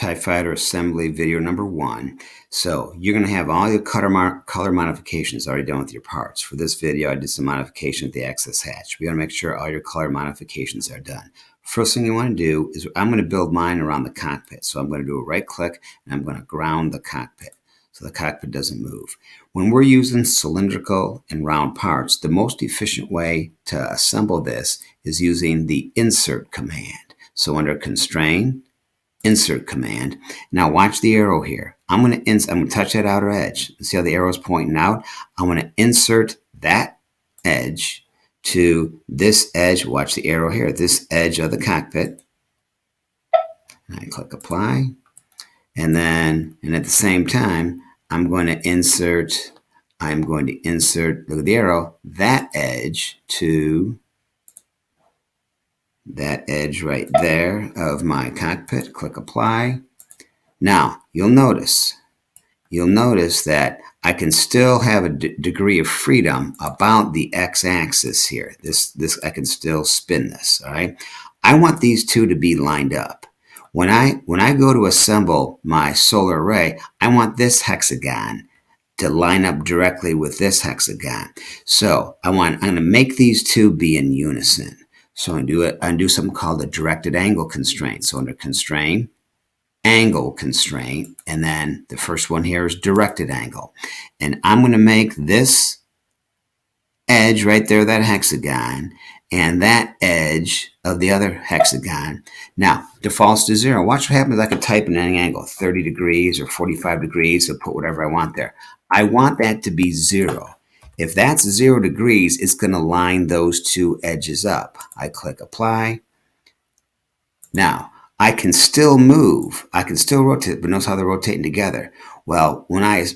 TIE Fighter Assembly video number 1. So you're going to have all your color modifications already done with your parts. For this video, I did some modification at the access hatch. We got to make sure all your color modifications are done. First thing you want to do is I'm going to build mine around the cockpit. So I'm going to do a right click and I'm going to ground the cockpit so the cockpit doesn't move. When we're using cylindrical and round parts, the most efficient way to assemble this is using the insert command. So under constrain, insert command. Now watch the arrow here. I'm going to touch that outer edge. See how the arrow is pointing out? I want to insert that edge to this edge. Watch the arrow here. This edge of the cockpit. And I click apply. And at the same time, I'm going to insert, look at the arrow, that edge to that edge right there of my cockpit. Click apply. Now you'll notice that I can still have a degree of freedom about the x-axis here. This I can still spin this. All right. I want these two to be lined up. When I go to assemble my solar array, I want this hexagon to line up directly with this hexagon. So I'm going to make these two be in unison. So I'm going to do something called a directed angle constraint. So under constraint, angle constraint, and then the first one here is directed angle. And I'm going to make this edge right there, that hexagon, and that edge of the other hexagon. Now, defaults to 0. Watch what happens. I can type in any angle, 30 degrees or 45 degrees, so put whatever I want there. I want that to be 0. If that's 0 degrees, it's going to line those two edges up. I click apply. Now, I can still move. I can still rotate, but notice how they're rotating together. Well, when I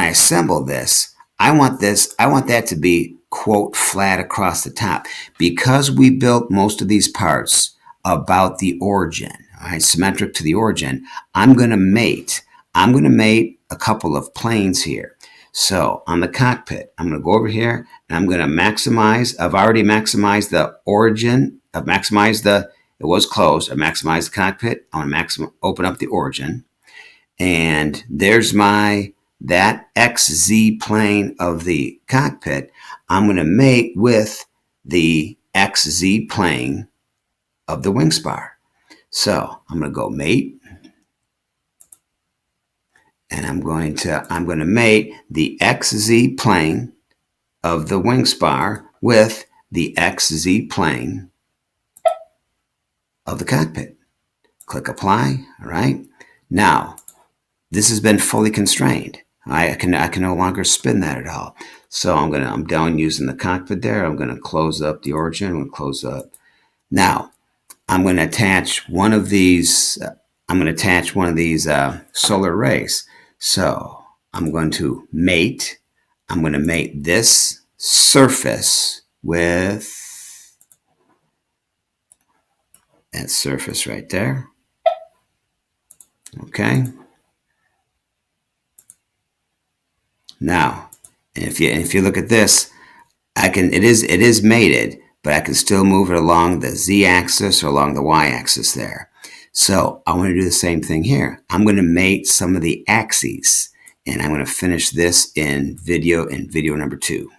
assemble this, I want that to be, quote, flat across the top. Because we built most of these parts about the origin, all right, symmetric to the origin, I'm going to mate a couple of planes here. So on the cockpit, I'm going to go over here and I'm going to maximize. I've already maximized the origin. It was closed. I maximized the cockpit. I want to open up the origin. And there's that XZ plane of the cockpit. I'm going to mate with the XZ plane of the wing spar. So I'm going to go mate. And I'm going to mate the XZ plane of the wing spar with the XZ plane of the cockpit. Click apply. All right. Now, this has been fully constrained. I can no longer spin that at all. So I'm done using the cockpit there. I'm going to close up the origin. I'm going to close up. Now, I'm going to attach one of these. Solar arrays. So I'm going to mate. I'm going to mate this surface with that surface right there. Okay. Now, if you look at this, it is mated, but I can still move it along the z-axis or along the y-axis there. So I want to do the same thing here. I'm going to mate some of the axes, and I'm going to finish this in video number 2.